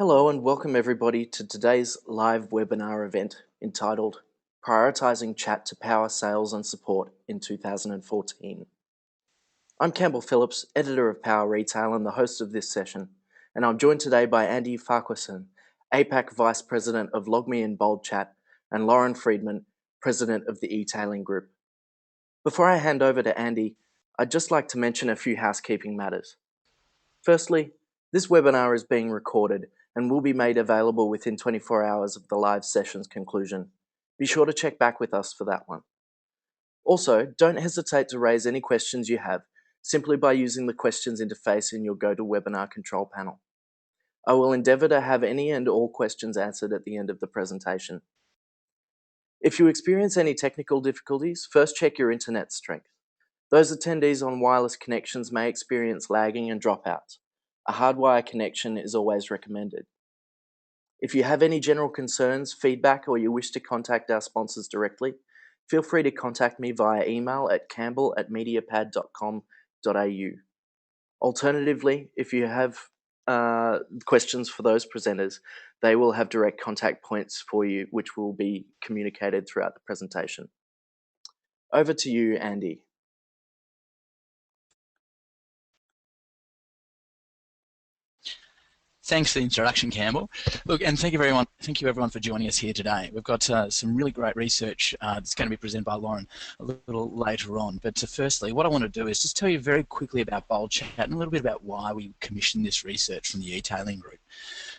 Hello and welcome everybody to today's live webinar event entitled Prioritising Chat to Power Sales and Support in 2014. I'm Campbell Phillips, editor of Power Retail and the host of this session, and I'm joined today by Andy Farquharson, APAC Vice President of LogMe and Bold Chat, and Lauren Friedman, President of the e-tailing group. Before I hand over to Andy, I'd just like to mention a few housekeeping matters. Firstly, this webinar is being recorded and will be made available within 24 hours of the live session's conclusion. Be sure to check back with us for that one. Also, don't hesitate to raise any questions you have simply by using the questions interface in your GoToWebinar control panel. I will endeavour to have any and all questions answered at the end of the presentation. If you experience any technical difficulties, first check your internet strength. Those attendees on wireless connections may experience lagging and dropouts. A hardwire connection is always recommended. If you have any general concerns, feedback, or you wish to contact our sponsors directly, feel free to contact me via email at campbell@mediapad.com.au. Alternatively, if you have questions for those presenters, they will have direct contact points for you, which will be communicated throughout the presentation. Over to you, Andy. Thanks for the introduction, Campbell. Look, and thank you everyone for joining us here today. We've got some really great research that's going to be presented by Lauren a little later on. But firstly, what I want to do is just tell you very quickly about Bold Chat and a little bit about why we commissioned this research from the e-tailing group.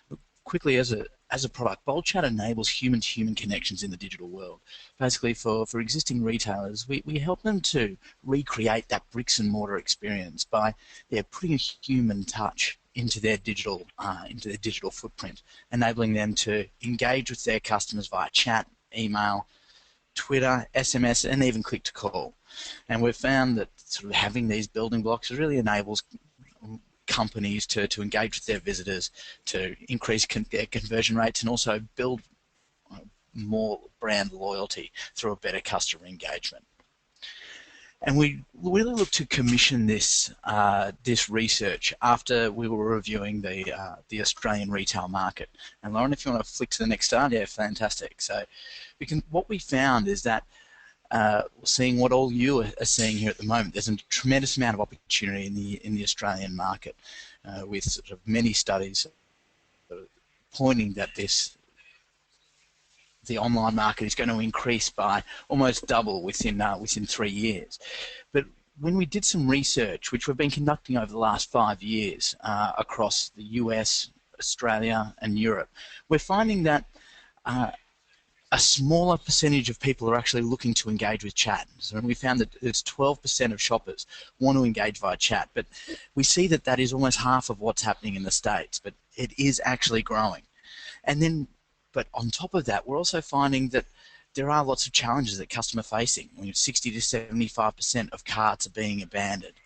Look, quickly, as a product, Bold Chat enables human-to-human connections in the digital world. Basically, for existing retailers, we help them to recreate that bricks and mortar experience by putting a human touch into their digital footprint, enabling them to engage with their customers via chat, email, Twitter, SMS, and even click to call. And we've found that sort of having these building blocks really enables companies to engage with their visitors, to increase their conversion rates, and also build more brand loyalty through a better customer engagement. And we really looked to commission this research after we were reviewing the Australian retail market. And Lauren, if you want to flick to the next slide, yeah, fantastic. So what we found is that seeing what all you are seeing here at the moment, there's a tremendous amount of opportunity in the Australian market, with sort of many studies pointing that the online market is going to increase by almost double within 3 years. But when we did some research, which we've been conducting over the last 5 years across the US, Australia, and Europe, we're finding that a smaller percentage of people are actually looking to engage with chat. So we found that it's 12% of shoppers want to engage via chat, but we see that that is almost half of what's happening in the States, but it is actually growing. But on top of that, we're also finding that there are lots of challenges that customer facing. 60 to 75% of carts are being abandoned.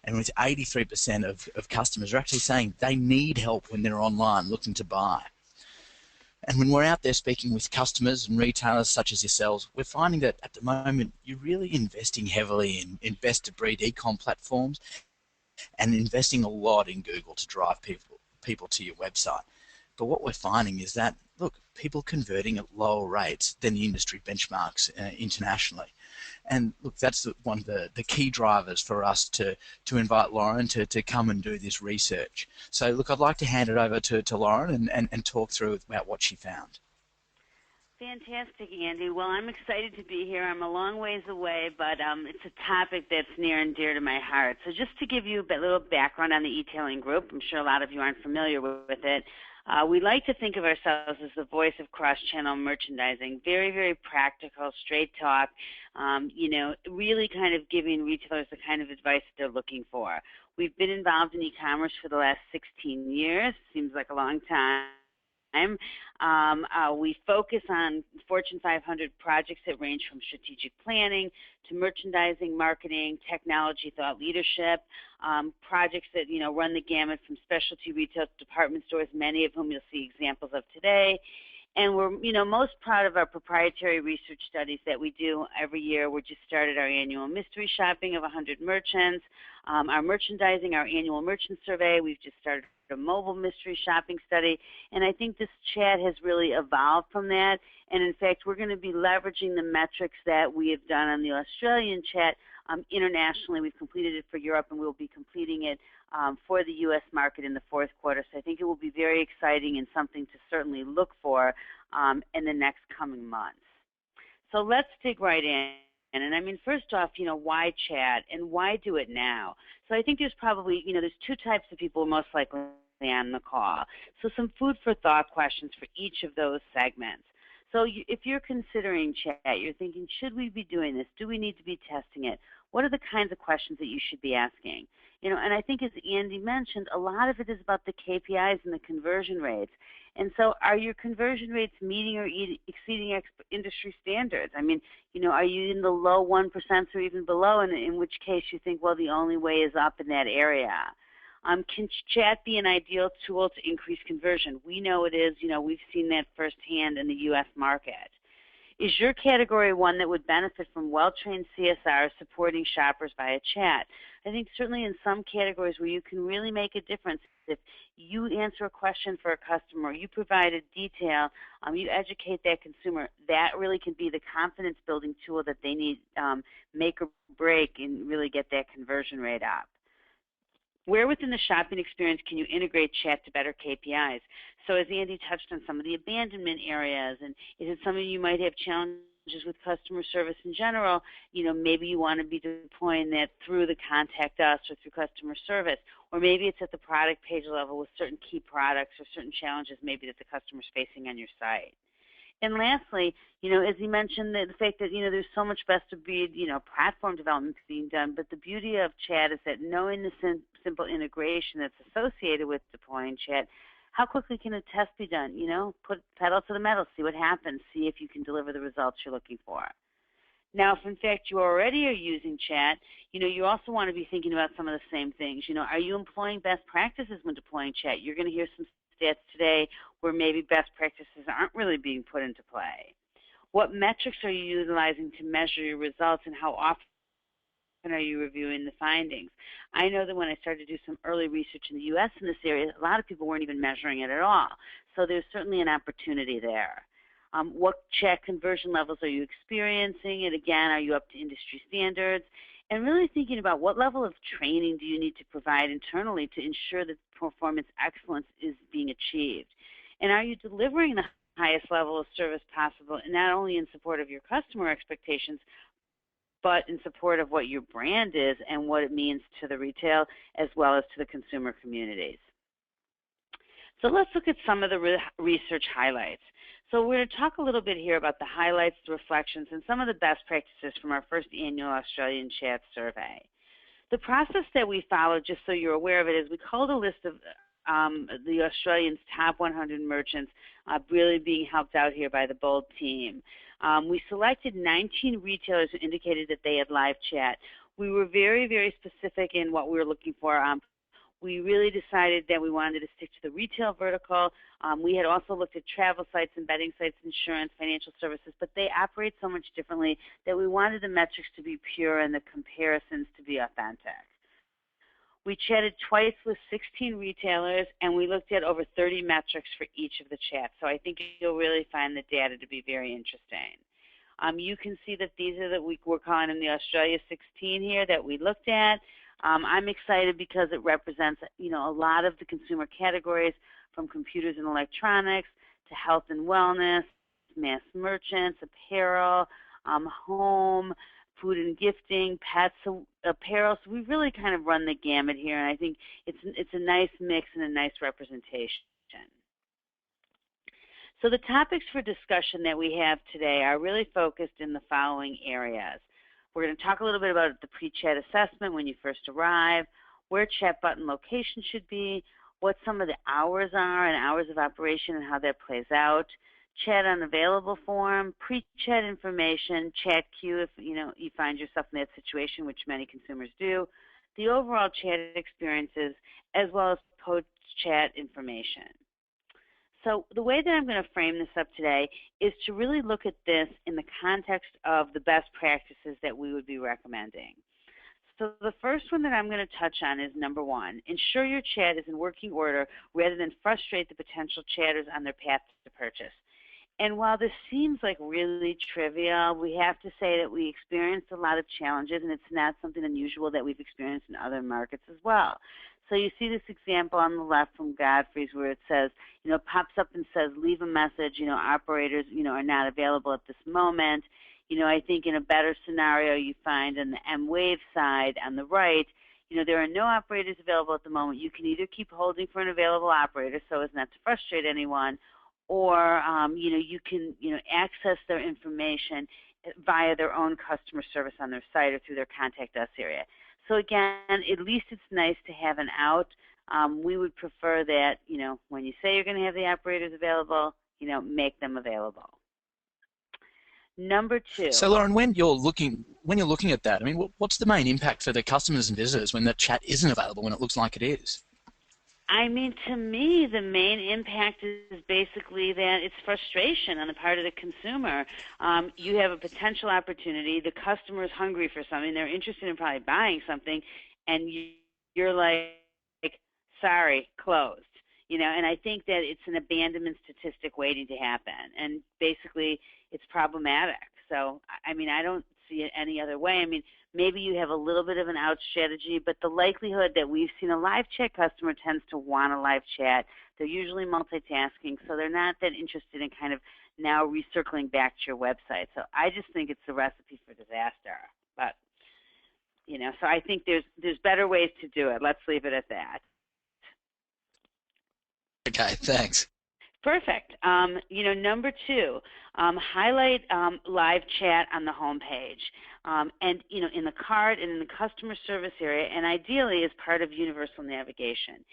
And with 83% of customers are actually saying they need help when they're online looking to buy. And when we're out there speaking with customers and retailers such as yourselves, we're finding that at the moment you're really investing heavily in best-of-breed e-com platforms and investing a lot in Google to drive people to your website. But what we're finding is that, look, people converting at lower rates than the industry benchmarks internationally. And look, that's one of the key drivers for us to invite Lauren to come and do this research. So look, I'd like to hand it over to Lauren and talk through about what she found. Fantastic, Andy. Well, I'm excited to be here. I'm a long ways away, but it's a topic that's near and dear to my heart. So just to give you a little background on the e-tailing group, I'm sure a lot of you aren't familiar with it. We like to think of ourselves as the voice of cross-channel merchandising, very, very practical, straight talk, really kind of giving retailers the kind of advice that they're looking for. We've been involved in e-commerce for the last 16 years, seems like a long time. We focus on Fortune 500 projects that range from strategic planning to merchandising, marketing, technology, thought leadership, projects that run the gamut from specialty retail department stores, many of whom you'll see examples of today, And we're, most proud of our proprietary research studies that we do every year. We just started our annual mystery shopping of 100 merchants, our merchandising, our annual merchant survey. We've just started a mobile mystery shopping study, and I think this chat has really evolved from that. And in fact, we're going to be leveraging the metrics that we have done on the Australian chat internationally. We've completed it for Europe, and we'll be completing it for the U.S. market in the fourth quarter. So I think it will be very exciting and something to certainly look for in the next coming months. So let's dig right in. And I mean, first off, why chat and why do it now? So I think there's probably, there's two types of people most likely on the call. So some food for thought questions for each of those segments. So if you're considering chat, you're thinking, should we be doing this? Do we need to be testing it? What are the kinds of questions that you should be asking? And I think as Andy mentioned, a lot of it is about the KPIs and the conversion rates. And so are your conversion rates meeting or exceeding industry standards? I mean, are you in the low 1% or even below, and in which case you think, well, the only way is up in that area? Can chat be an ideal tool to increase conversion? We know it is. We've seen that firsthand in the U.S. market. Is your category one that would benefit from well-trained CSR supporting shoppers via chat? I think certainly in some categories where you can really make a difference, if you answer a question for a customer, you provide a detail, you educate that consumer, that really can be the confidence-building tool that they need make or break and really get that conversion rate up. Where within the shopping experience can you integrate chat to better KPIs? So as Andy touched on some of the abandonment areas, and is it something you might have challenges with customer service in general? Maybe you want to be deploying that through the contact us or through customer service, or maybe it's at the product page level with certain key products or certain challenges maybe that the customer's facing on your site. And lastly, as he mentioned, the fact that, there's so much best-of-breed, platform development being done, but the beauty of chat is that knowing the simple integration that's associated with deploying chat, how quickly can a test be done? Put pedal to the metal, see what happens, see if you can deliver the results you're looking for. Now, if in fact you already are using chat, you also want to be thinking about some of the same things. Are you employing best practices when deploying chat? You're going to hear some stats today where maybe best practices aren't really being put into play. What metrics are you utilizing to measure your results, and how often are you reviewing the findings? I know that when I started to do some early research in the U.S. in this area, a lot of people weren't even measuring it at all. So there's certainly an opportunity there. What chat conversion levels are you experiencing? And again, are you up to industry standards? And really thinking about what level of training do you need to provide internally to ensure that performance excellence is being achieved? And are you delivering the highest level of service possible, and not only in support of your customer expectations, but in support of what your brand is and what it means to the retail as well as to the consumer communities? So let's look at some of the research highlights. So we're going to talk a little bit here about the highlights, the reflections, and some of the best practices from our first annual Australian Chat survey. The process that we followed, just so you're aware of it, is we called a list of the Australians' top 100 merchants, really being helped out here by the BOLD team. We selected 19 retailers who indicated that they had live chat. We were very, very specific in what we were looking for. We really decided that we wanted to stick to the retail vertical. We had also looked at travel sites and betting sites, insurance, financial services, but they operate so much differently that we wanted the metrics to be pure and the comparisons to be authentic. We chatted twice with 16 retailers, and we looked at over 30 metrics for each of the chats. So I think you'll really find the data to be very interesting. You can see that these are we're calling them the Australia 16 here that we looked at. I'm excited because it represents, a lot of the consumer categories, from computers and electronics to health and wellness, mass merchants, apparel, home, food and gifting, pets, apparel. So we've really kind of run the gamut here, and I think it's a nice mix and a nice representation. So the topics for discussion that we have today are really focused in the following areas. We're going to talk a little bit about the pre-chat assessment when you first arrive, where chat button location should be, what some of the hours are and hours of operation and how that plays out, chat unavailable form, pre-chat information, chat queue if you find yourself in that situation, which many consumers do, the overall chat experiences, as well as post-chat information. So the way that I'm going to frame this up today is to really look at this in the context of the best practices that we would be recommending. So the first one that I'm going to touch on is number one, ensure your chat is in working order rather than frustrate the potential chatters on their path to purchase. And while this seems like really trivial, we have to say that we experienced a lot of challenges, and it's not something unusual that we've experienced in other markets as well. So you see this example on the left from Godfrey's where it says, pops up and says, leave a message, operators, are not available at this moment. I think in a better scenario you find on the M-Wave side on the right, there are no operators available at the moment. You can either keep holding for an available operator so as not to frustrate anyone, or you can access their information via their own customer service on their site or through their Contact Us area. So again, at least it's nice to have an out. We would prefer that when you say you're going to have the operators available, make them available. Number two. So Lauren, when you're looking at that, I mean, what's the main impact for the customers and visitors when the chat isn't available when it looks like it is? I mean, to me, the main impact is basically that it's frustration on the part of the consumer. You have a potential opportunity. The customer is hungry for something. They're interested in probably buying something, and you're like, sorry, closed. And I think that it's an abandonment statistic waiting to happen, and basically it's problematic. So, I mean, I don't see it any other way. I mean, maybe you have a little bit of an out strategy, but the likelihood that we've seen a live chat customer tends to want a live chat. They're usually multitasking, so they're not that interested in kind of now recircling back to your website. So I just think it's a recipe for disaster. But, so I think there's better ways to do it. Let's leave it at that. Okay, thanks. Perfect. Number two, highlight live chat on the home page. And, in the cart and in the customer service area, and ideally as part of universal navigation.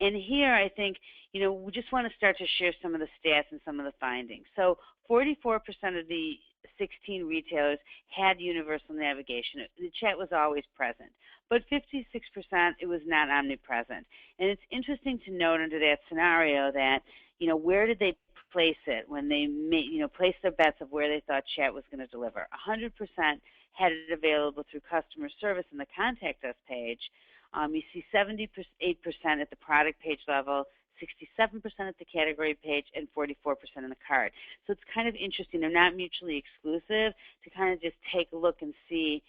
And here I think, we just want to start to share some of the stats and some of the findings. So 44% of the 16 retailers had universal navigation. The chat was always present. But 56% it was not omnipresent. And it's interesting to note under that scenario that, where did they place it when they placed their bets of where they thought chat was going to deliver. 100% had it available through customer service in the Contact Us page. You see 78% at the product page level, 67% at the category page, and 44% in the cart. So it's kind of interesting. They're not mutually exclusive to kind of just take a look and see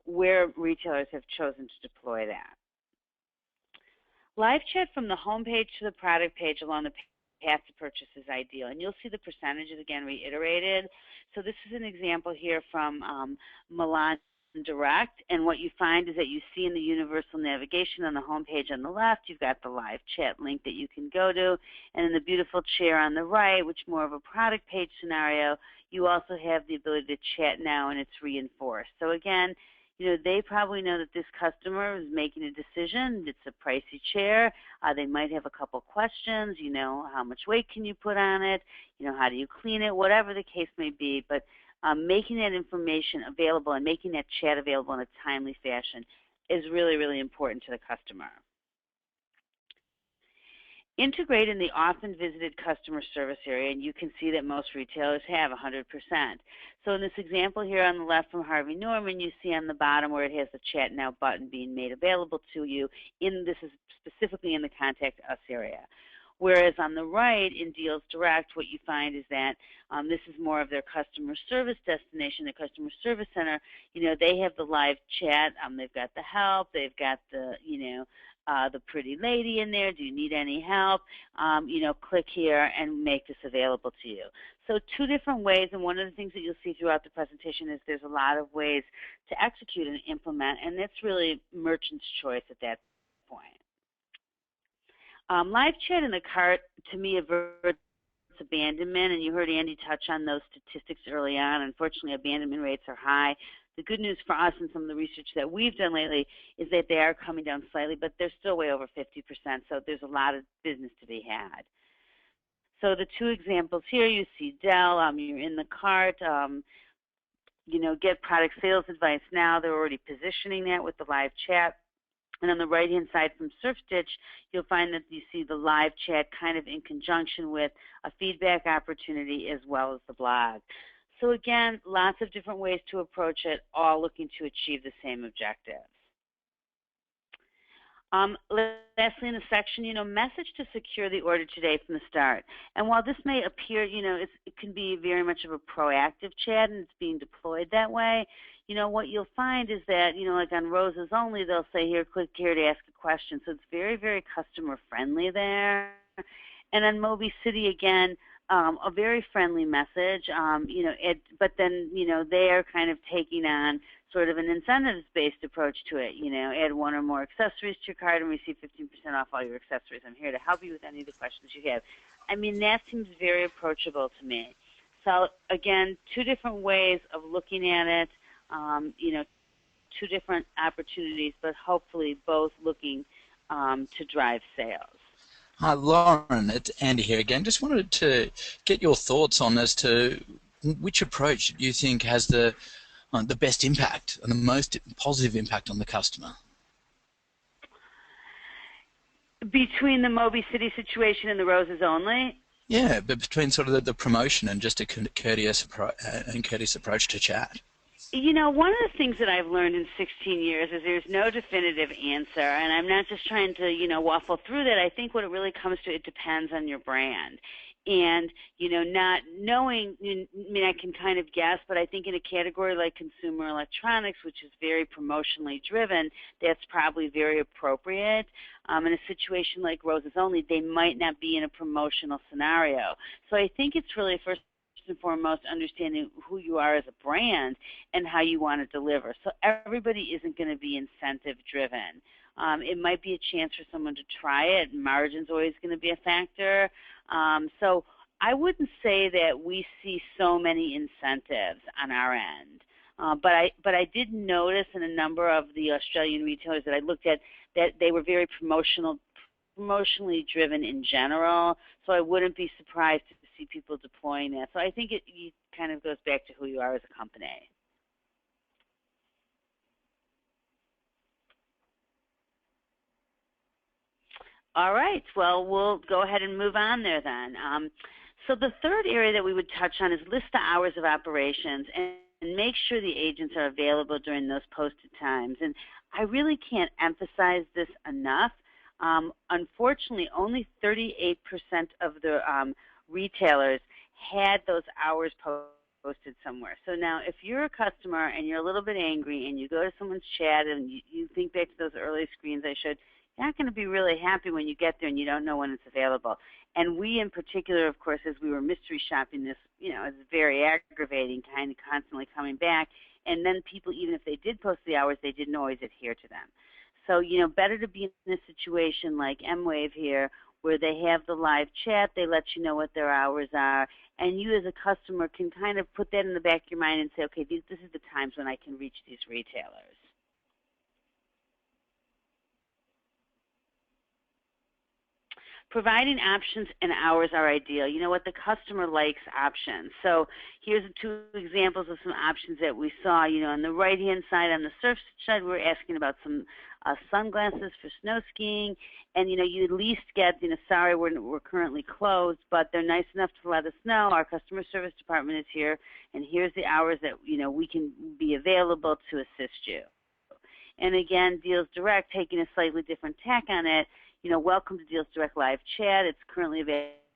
where retailers have chosen to deploy that. Live chat from the home page to the product page along the path to purchase is ideal. And you'll see the percentages again reiterated. So this is an example here from Milan Direct, and what you find is that you see in the universal navigation on the home page on the left, you've got the live chat link that you can go to, and in the beautiful chair on the right, which more of a product page scenario, you also have the ability to chat now, and it's reinforced. So again, they probably know that this customer is making a decision. It's a pricey chair. They might have a couple questions. How much weight can you put on it? How do you clean it? Whatever the case may be, but making that information available and making that chat available in a timely fashion is really, really important to the customer. Integrate in the often visited customer service area, and you can see that most retailers have 100%. So in this example here on the left from Harvey Norman, you see on the bottom where it has the Chat Now button being made available to you. This is specifically in the Contact Us area. Whereas on the right in Deals Direct, what you find is that this is more of their customer service destination, the customer service center. They have the live chat. They've got the help. They've got the, the pretty lady in there. Do you need any help? Click here and make this available to you. So two different ways, and one of the things that you'll see throughout the presentation is there's a lot of ways to execute and implement, and that's really merchant's choice at that point. Live chat in the cart, to me, averts abandonment, and you heard Andy touch on those statistics early on. Unfortunately, abandonment rates are high. The good news for us and some of the research that we've done lately is that they are coming down slightly, but they're still way over 50%, so there's a lot of business to be had. So the two examples here, you see Dell, you're in the cart, get product sales advice now. They're already positioning that with the live chat. And on the right-hand side from SurfStitch, you'll find that you see the live chat kind of in conjunction with a feedback opportunity as well as the blog. So again, lots of different ways to approach it, all looking to achieve the same objectives. Lastly in the section, message to secure the order today from the start. And while this may appear, it can be very much of a proactive chat and it's being deployed that way, what you'll find is that, like on Roses Only, they'll say, here, click here to ask a question. So it's very, very customer friendly there. And on Moby City, again, a very friendly message, but then, they are kind of taking on sort of an incentives-based approach to it. Add one or more accessories to your cart and receive 15% off all your accessories. I'm here to help you with any of the questions you have. I mean, that seems very approachable to me. So, again, two different ways of looking at it, two different opportunities, but hopefully both looking to drive sales. Hi, Lauren. It's Andy here again. Just wanted to get your thoughts on as to which approach you think has the best impact and the most positive impact on the customer. Between the Moby City situation and the Roses Only? Yeah, but between sort of the promotion and just a courteous approach to chat. One of the things that I've learned in 16 years is there's no definitive answer, and I'm not just trying to, waffle through that. I think what it really comes to, it depends on your brand. And, not knowing, I can kind of guess, but I think in a category like consumer electronics, which is very promotionally driven, that's probably very appropriate. In a situation like Roses Only, they might not be in a promotional scenario. So I think it's really first and foremost understanding who you are as a brand and how you want to deliver. So everybody isn't going to be incentive driven. It might be a chance for someone to try it. Margin's always going to be a factor. So I wouldn't say that we see so many incentives on our end. But I did notice in a number of the Australian retailers that I looked at that they were very promotionally driven in general. So I wouldn't be surprised to see people deploying that. So I think it kind of goes back to who you are as a company. All right, well, we'll go ahead and move on there then. So the third area that we would touch on is list the hours of operations and make sure the agents are available during those posted times. And I really can't emphasize this enough. Unfortunately, only 38% of the retailers had those hours posted somewhere. So now if you're a customer and you're a little bit angry and you go to someone's chat and you think back to those early screens I showed, you're not going to be really happy when you get there and you don't know when it's available. And we in particular, of course, as we were mystery shopping this, it's very aggravating, kind of constantly coming back. And then people, even if they did post the hours, they didn't always adhere to them. So, better to be in a situation like M-Wave here where they have the live chat, they let you know what their hours are, and you as a customer can kind of put that in the back of your mind and say, okay, this is the times when I can reach these retailers. Providing options and hours are ideal. You know what? The customer likes options. So here's two examples of some options that we saw. On the right-hand side, on the surf side, we're asking about some sunglasses for snow skiing. And, you at least get, sorry, we're currently closed, but they're nice enough to let us know. Our customer service department is here, and here's the hours that, we can be available to assist you. And again, Deals Direct, taking a slightly different tack on it, welcome to Deals Direct Live Chat. It's currently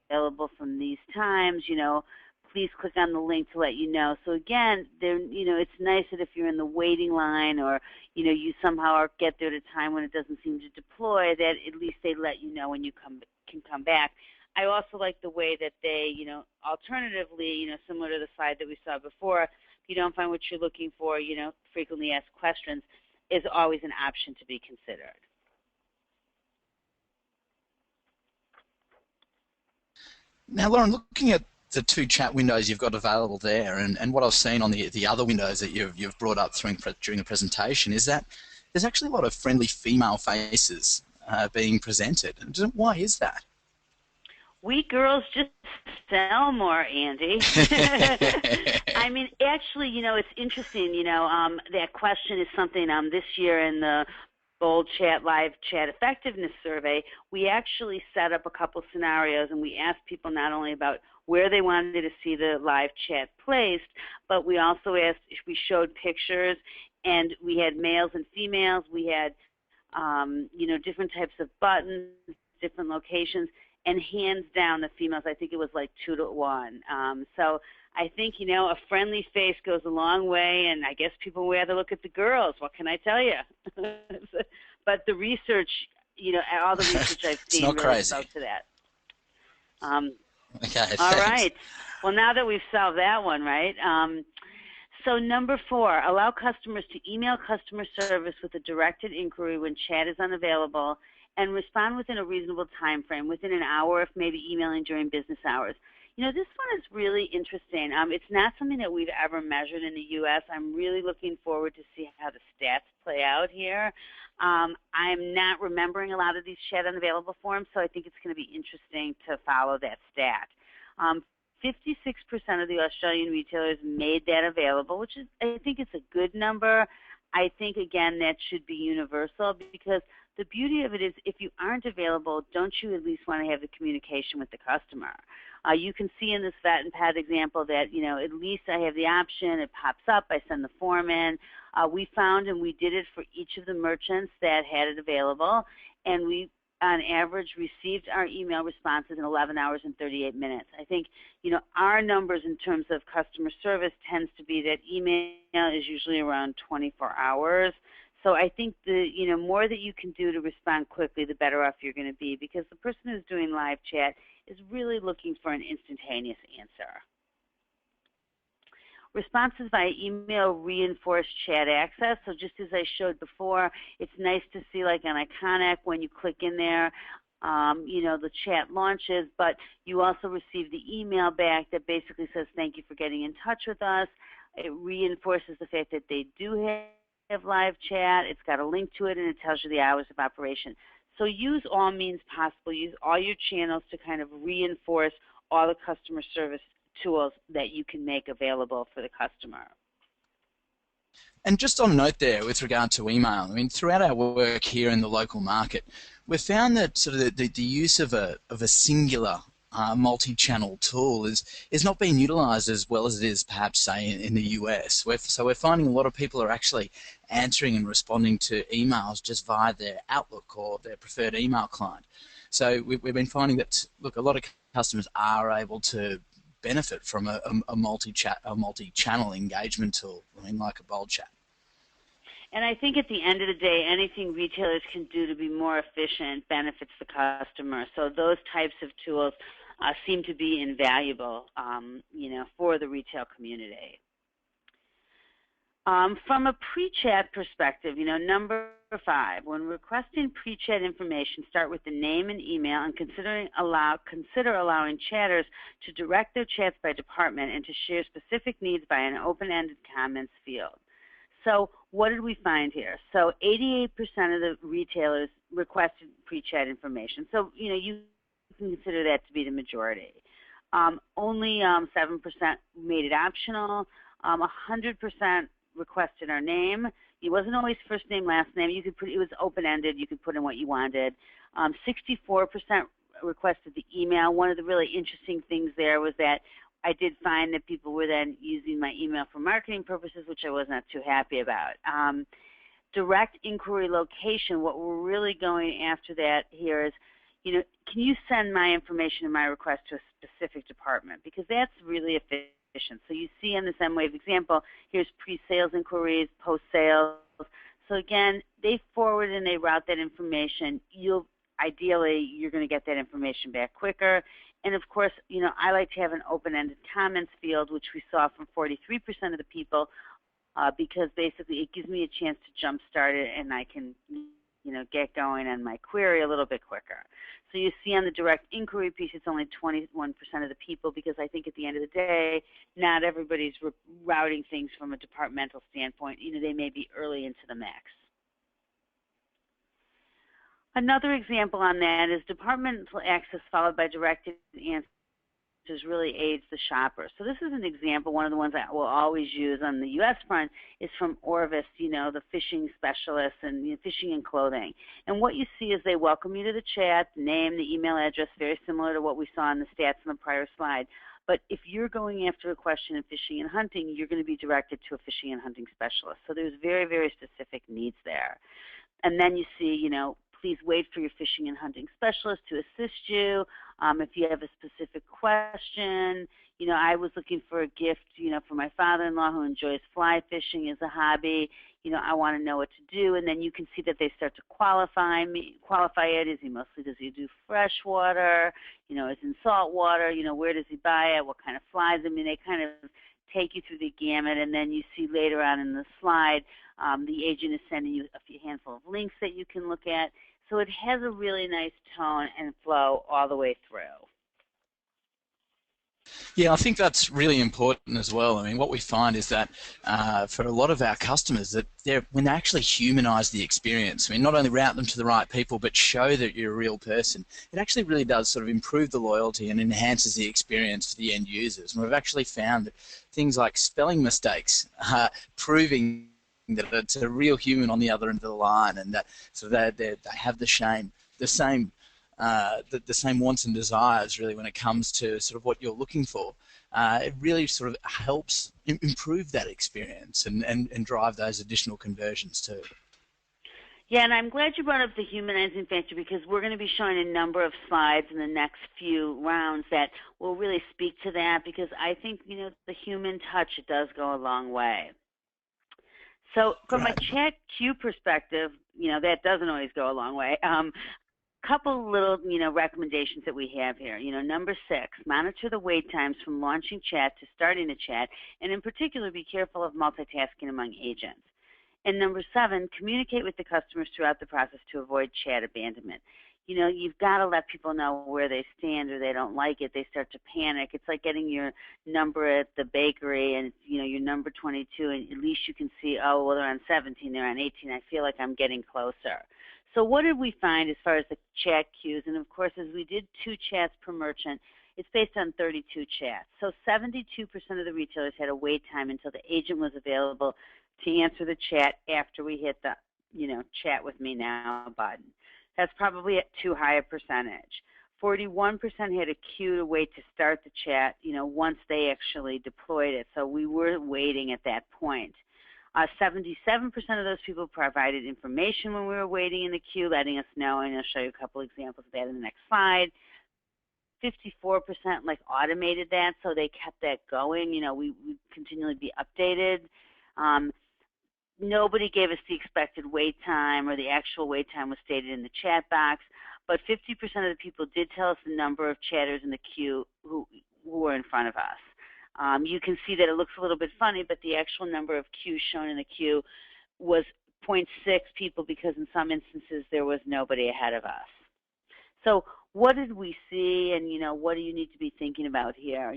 available from these times. Please click on the link to let you know. So again, it's nice that if you're in the waiting line or, you somehow get there at a time when it doesn't seem to deploy, that at least they let you know when you can come back. I also like the way that they, alternatively, similar to the slide that we saw before, if you don't find what you're looking for, frequently asked questions is always an option to be considered. Now, Lauren, looking at the two chat windows you've got available there, and what I've seen on the other windows that you've brought up during the presentation, is that there's actually a lot of friendly female faces being presented. Why is that? We girls just sell more, Andy. I mean, actually, it's interesting. That question is something this year in the Bold Chat Live Chat Effectiveness Survey, we actually set up a couple scenarios, and we asked people not only about where they wanted to see the live chat placed, but we also asked, we showed pictures, and we had males and females, we had different types of buttons, different locations, and hands down the females, I think it was like 2 to 1. So I think, a friendly face goes a long way, and I guess people would rather look at the girls. What can I tell you? But the research, all the research I've It's seen not really crazy. spoke to that. Okay, all thanks. right. Well, now that we've solved that one, right? So number 4, allow customers to email customer service with a directed inquiry when chat is unavailable, and respond within a reasonable time frame, within an hour if maybe emailing during business hours. This one is really interesting. It's not something that we've ever measured in the U.S. I'm really looking forward to see how the stats play out here. I'm not remembering a lot of these chat unavailable forms, so I think it's going to be interesting to follow that stat. 56% of the Australian retailers made that available, which is, I think, it's a good number. I think, again, that should be universal, because the beauty of it is, if you aren't available, don't you at least want to have the communication with the customer? You can see in this vet and pet example that, at least I have the option. It pops up. I send the form in. We found, and we did it for each of the merchants that had it available, and we, on average, received our email responses in 11 hours and 38 minutes. I think, our numbers in terms of customer service tends to be that email is usually around 24 hours. So I think the more that you can do to respond quickly, the better off you're going to be, because the person who's doing live chat is really looking for an instantaneous answer. Responses via email reinforce chat access. So just as I showed before, it's nice to see, like on Iconic, when you click in there, the chat launches, but you also receive the email back that basically says, thank you for getting in touch with us. It reinforces the fact that they do have live chat. It's got a link to it, and it tells you the hours of operation. So use all means possible. Use all your channels to kind of reinforce all the customer service tools that you can make available for the customer. And just on a note there with regard to email, I mean, throughout our work here in the local market, we've found that sort of the use of a singular multi-channel tool is not being utilised as well as it is perhaps, say, in the US. So we're finding a lot of people are actually answering and responding to emails just via their Outlook or their preferred email client. So we've been finding that, look, a lot of customers are able to benefit from a multi-channel engagement tool, I mean, like a Bold Chat. And I think at the end of the day, anything retailers can do to be more efficient benefits the customer. So those types of tools seem to be invaluable, for the retail community. From a pre-chat perspective, number 5, when requesting pre-chat information, start with the name and email, and consider allowing chatters to direct their chats by department and to share specific needs by an open-ended comments field. So what did we find here? So 88% of the retailers requested pre-chat information. So, you can consider that to be the majority. Only 7% made it optional. 100% requested our name. It wasn't always first name, last name. You could it was open-ended. You could put in what you wanted. 64% requested the email. One of the really interesting things there was that I did find that people were then using my email for marketing purposes, which I was not too happy about. Direct inquiry location, what we're really going after that here is, can you send my information and my request to a specific department? Because that's really efficient. So you see in this M-Wave example, here's pre-sales inquiries, post-sales. So again, they forward and they route that information. Ideally, you're going to get that information back quicker. And of course, I like to have an open-ended comments field, which we saw from 43% of the people, because basically it gives me a chance to jumpstart it, and I can, get going on my query a little bit quicker. So you see on the direct inquiry piece, it's only 21% of the people, because I think at the end of the day, not everybody's routing things from a departmental standpoint. They may be early into the mix. Another example on that is departmental access followed by directed answers really aids the shopper. So this is an example. One of the ones I will always use on the U.S. front is from Orvis, the fishing specialists and fishing and clothing. And what you see is they welcome you to the chat, the name, the email address, very similar to what we saw in the stats on the prior slide. But if you're going after a question in fishing and hunting, you're going to be directed to a fishing and hunting specialist. So there's very, very specific needs there. And then you see, please wait for your fishing and hunting specialist to assist you. If you have a specific question, I was looking for a gift, for my father-in-law who enjoys fly fishing as a hobby. I want to know what to do. And then you can see that they start to qualify it. Does he do freshwater? Is in salt water? Where does he buy it? What kind of flies? They kind of take you through the gamut, and then you see later on in the slide, the agent is sending you a handful of links that you can look at. So it has a really nice tone and flow all the way through. Yeah, I think that's really important as well. What we find is that for a lot of our customers, that when they actually humanize the experience, not only route them to the right people, but show that you're a real person, it actually really does sort of improve the loyalty and enhances the experience for the end users. And we've actually found that things like spelling mistakes, proving that it's a real human on the other end of the line, and that so they have the same wants and desires really when it comes to sort of what you're looking for. It really sort of helps improve that experience and drive those additional conversions too. Yeah, and I'm glad you brought up the humanizing factor, because we're going to be showing a number of slides in the next few rounds that will really speak to that, because I think, the human touch, it does go a long way. So from a chat queue perspective, that doesn't always go a long way. Couple little, recommendations that we have here. Number 6, monitor the wait times from launching chat to starting a chat, and in particular, be careful of multitasking among agents. And number 7, communicate with the customers throughout the process to avoid chat abandonment. You've got to let people know where they stand, or they don't like it. They start to panic. It's like getting your number at the bakery and, you're number 22, and at least you can see, oh, well, they're on 17, they're on 18. I feel like I'm getting closer. So what did we find as far as the chat queues? And, of course, as we did 2 chats per merchant, it's based on 32 chats. So 72% of the retailers had a wait time until the agent was available to answer the chat after we hit the, chat with me now button. That's probably at too high a percentage. 41% had a queue to wait to start the chat, once they actually deployed it. So we were waiting at that point. 77% of those people provided information when we were waiting in the queue, letting us know, and I'll show you a couple examples of that in the next slide. 54% automated that, so they kept that going. We continually be updated. Nobody gave us the expected wait time, or the actual wait time was stated in the chat box, but 50% of the people did tell us the number of chatters in the queue who were in front of us. You can see that it looks a little bit funny, but the actual number of queues shown in the queue was 0.6 people, because in some instances there was nobody ahead of us. So what did we see, and what do you need to be thinking about here?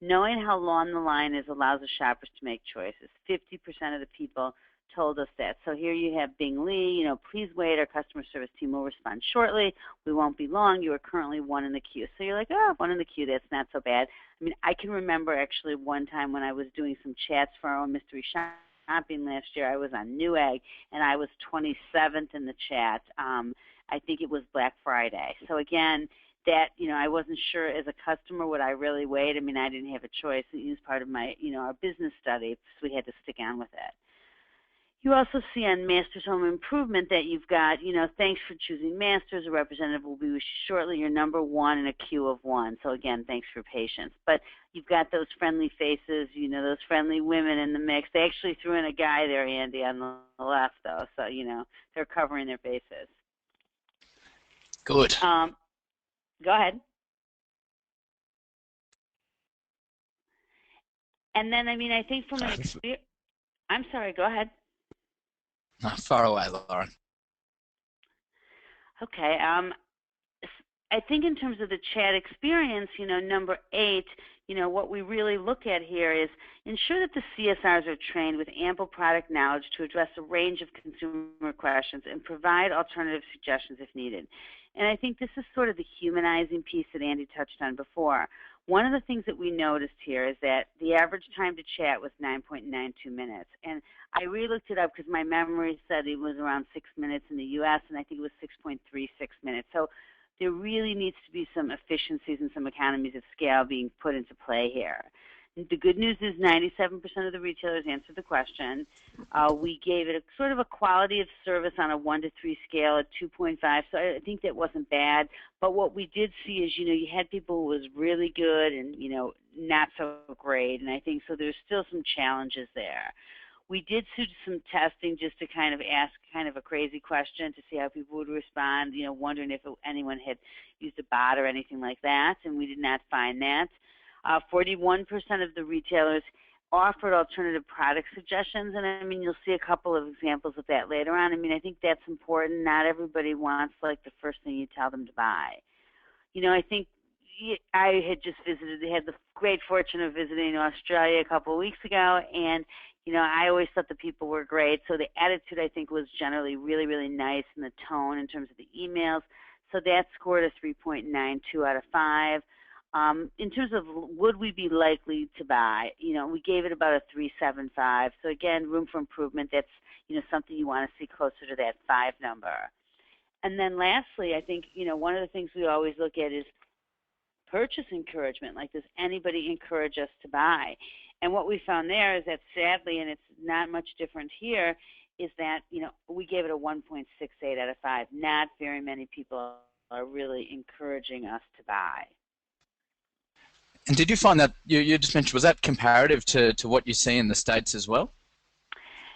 Knowing how long the line is allows the shoppers to make choices. 50% of the people told us that. So here you have Bing Lee, please wait, our customer service team will respond shortly. We won't be long. You are currently 1 in the queue. So you're like, oh, 1 in the queue, that's not so bad. I can remember actually one time when I was doing some chats for our own mystery shopping last year. I was on Newegg, and I was 27th in the chat. I think it was Black Friday. So again, that, I wasn't sure as a customer would I really wait. I didn't have a choice. It was part of my, our business study, so we had to stick on with it. You also see on Masters Home Improvement that you've got, thanks for choosing Masters. A representative will be with you shortly. You're number 1 in a queue of 1. So again, thanks for patience. But you've got those friendly faces, those friendly women in the mix. They actually threw in a guy there, Andy, on the left, though. So, they're covering their bases. Good. Go ahead. And then, I think from an experience, I'm sorry, go ahead. Far away, Lauren. Okay. I think in terms of the chat experience, number 8, what we really look at here is ensure that the CSRs are trained with ample product knowledge to address a range of consumer questions and provide alternative suggestions if needed. And I think this is sort of the humanizing piece that Andy touched on before. One of the things that we noticed here is that the average time to chat was 9.92 minutes. And I re-looked it up because my memory said it was around 6 minutes in the U.S., and I think it was 6.36 minutes. So there really needs to be some efficiencies and some economies of scale being put into play here. The good news is 97% of the retailers answered the question. We gave it a sort of a quality of service on a 1 to 3 scale at 2.5, so I think that wasn't bad. But what we did see is, you had people who was really good and, not so great, and I think so there's still some challenges there. We did do some testing just to kind of ask kind of a crazy question to see how people would respond, wondering if anyone had used a bot or anything like that, and we did not find that. 41% of the retailers offered alternative product suggestions, and I mean, you'll see a couple of examples of that later on. I mean, I think that's important. Not everybody wants, like, the first thing you tell them to buy. I think I had just had the great fortune of visiting Australia a couple of weeks ago, and, I always thought the people were great. So the attitude, I think, was generally really, really nice, and the tone in terms of the emails. So that scored a 3.92 out of 5. In terms of would we be likely to buy, we gave it about a 3.75. So again, room for improvement. That's, something you want to see closer to that 5 number. And then lastly, I think, one of the things we always look at is purchase encouragement. Like, does anybody encourage us to buy? And what we found there is that sadly, and it's not much different here, is that, we gave it a 1.68 out of 5. Not very many people are really encouraging us to buy. And did you find that, you just mentioned, was that comparative to what you see in the States as well?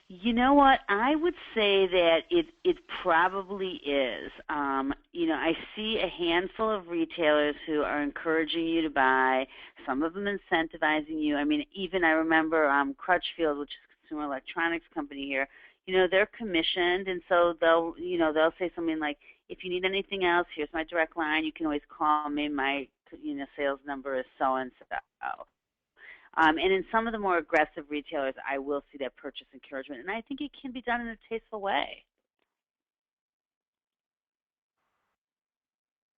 You know what? I would say that it probably is. I see a handful of retailers who are encouraging you to buy, some of them incentivizing you. I mean, even I remember Crutchfield, which is a consumer electronics company here, they're commissioned, and so they'll say something like, if you need anything else, here's my direct line. You can always call me. My sales number is so-and-so. And in some of the more aggressive retailers, I will see that purchase encouragement, and I think it can be done in a tasteful way.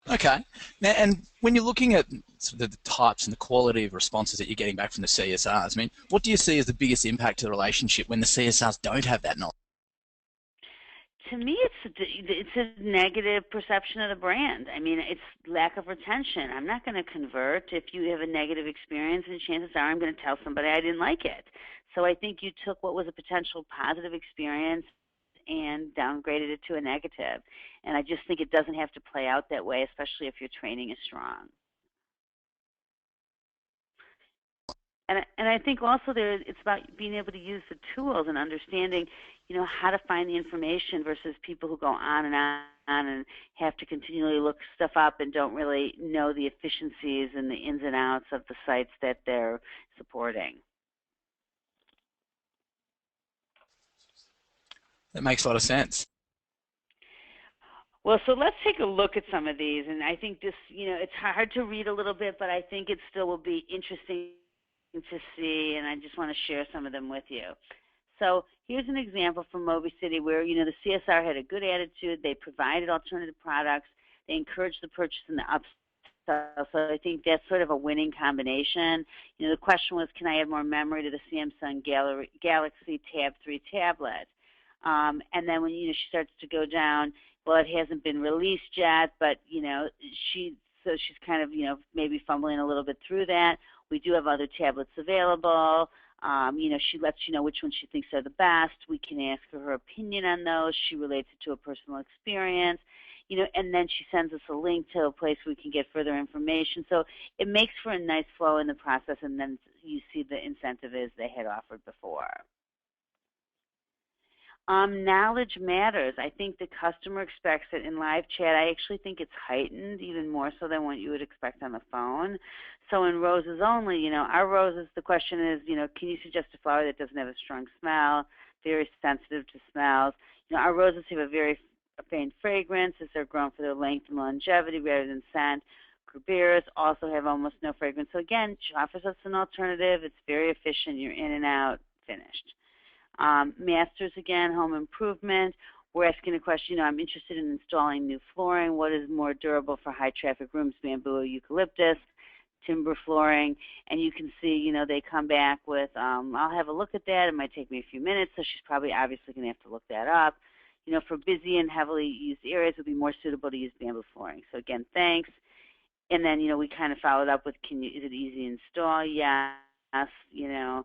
Okay. Now, and when you're looking at sort of the types and the quality of responses that you're getting back from the CSRs, I mean, what do you see as the biggest impact to the relationship when the CSRs don't have that knowledge? To me, it's a negative perception of the brand. I mean, it's lack of retention. I'm not going to convert if you have a negative experience, and chances are I'm going to tell somebody I didn't like it. So I think you took what was a potential positive experience and downgraded it to a negative. And I just think it doesn't have to play out that way, especially if your training is strong. And I think also it's about being able to use the tools and understanding, how to find the information versus people who go on and have to continually look stuff up and don't really know the efficiencies and the ins and outs of the sites that they're supporting. That makes a lot of sense. Well, so let's take a look at some of these. And I think this, it's hard to read a little bit, but I think it still will be interesting to see, and I just want to share some of them with you. So here's an example from Moby City where, the CSR had a good attitude. They provided alternative products. They encouraged the purchase and the upsell. So I think that's sort of a winning combination. The question was, can I add more memory to the Samsung Galaxy Tab 3 tablet? And then when, she starts to go down, well, it hasn't been released yet, but, she's kind of, maybe fumbling a little bit through that. We do have other tablets available. She lets you know which ones she thinks are the best. We can ask her opinion on those. She relates it to a personal experience, and then she sends us a link to a place we can get further information. So it makes for a nice flow in the process, and then you see the incentive is they had offered before. Knowledge matters. I think the customer expects it in live chat. I actually think it's heightened even more so than what you would expect on the phone. So in roses only, our roses, the question is, can you suggest a flower that doesn't have a strong smell, very sensitive to smells? Our roses have a very faint fragrance as they're grown for their length and longevity rather than scent. Gruberas also have almost no fragrance. So again, she offers us an alternative. It's very efficient. You're in and out, finished. Masters, again, home improvement. We're asking a question, I'm interested in installing new flooring. What is more durable for high traffic rooms, bamboo or eucalyptus? timber flooring, and you can see, you know, they come back with, I'll have a look at that. It might take me a few minutes, so she's probably obviously going to have to look that up. You know, for busy and heavily used areas, it would be more suitable to use bamboo flooring. So again, thanks. And then, you know, we kind of followed up with, is it easy to install? Yes, you know,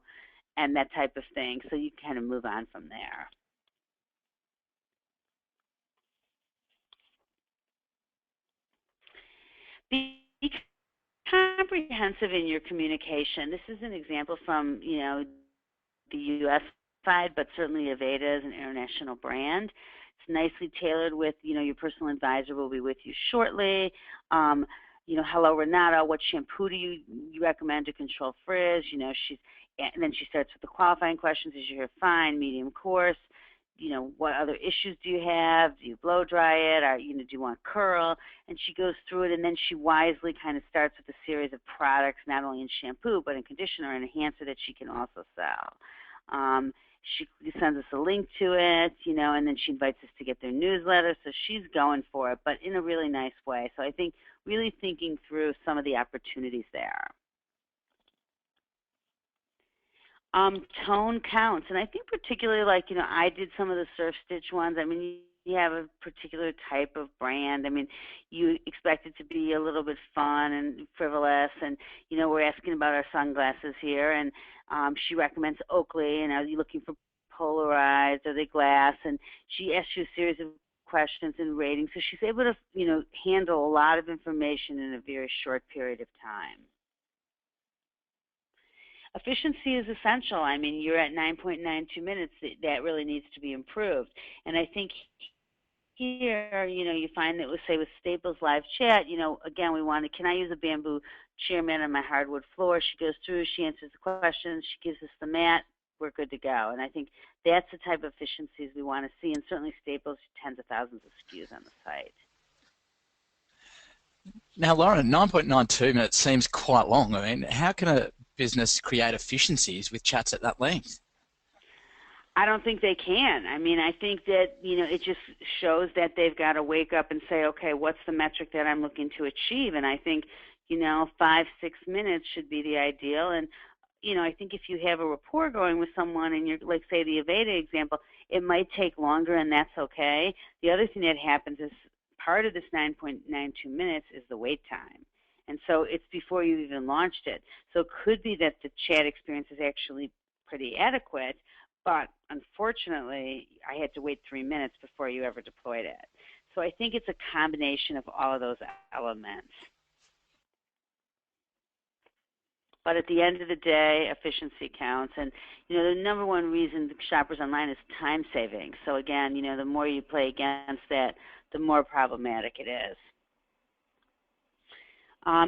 and that type of thing. So you kind of move on from there. Be comprehensive in your communication. This is an example from, you know, the U.S. side, but certainly Aveda is an international brand. It's nicely tailored with, you know, your personal advisor will be with you shortly. You know, hello, Renata, what shampoo do you recommend to control frizz? You know, and then she starts with the qualifying questions. Is your hair fine, medium, coarse? You know, what other issues do you have? Do you blow dry it? Or, you know, do you want curl? And she goes through it, and then she wisely kind of starts with a series of products, not only in shampoo, but in conditioner and enhancer that she can also sell. She sends us a link to it, you know, and then she invites us to get their newsletter. So she's going for it, but in a really nice way. So I think really thinking through some of the opportunities there. Tone counts, and I think particularly, like, you know, I did some of the surf stitch ones. I mean, you have a particular type of brand. I mean, you expect it to be a little bit fun and frivolous, and, you know, we're asking about our sunglasses here, and she recommends Oakley, and are you looking for polarized, are they glass? And she asks you a series of questions and ratings, so she's able to, you know, handle a lot of information in a very short period of time. Efficiency is essential. I mean, you're at 9.92 minutes. That really needs to be improved. And I think here, you know, you find that, say, with Staples Live Chat, you know, again, we want to, can I use a bamboo chair mat on my hardwood floor? She goes through, she answers the questions, she gives us the mat, we're good to go. And I think that's the type of efficiencies we want to see. And certainly Staples, tens of thousands of SKUs on the site. Now, Lauren, 9.92 minutes seems quite long. I mean, how can a business create efficiencies with chats at that length? I don't think they can. I mean, I think that, you know, it just shows that they've got to wake up and say, okay, what's the metric that I'm looking to achieve? And I think, you know, 5-6 minutes should be the ideal. And, you know, I think if you have a rapport going with someone and you're, like, say, the Aveda example, it might take longer, and that's okay. The other thing that happens is part of this 9.92 minutes is the wait time. And so it's before you've even launched it. So it could be that the chat experience is actually pretty adequate, but unfortunately, I had to wait 3 minutes before you ever deployed it. So I think it's a combination of all of those elements. But at the end of the day, efficiency counts. And, you know, the number one reason shoppers online is time saving. So again, you know, the more you play against that, the more problematic it is.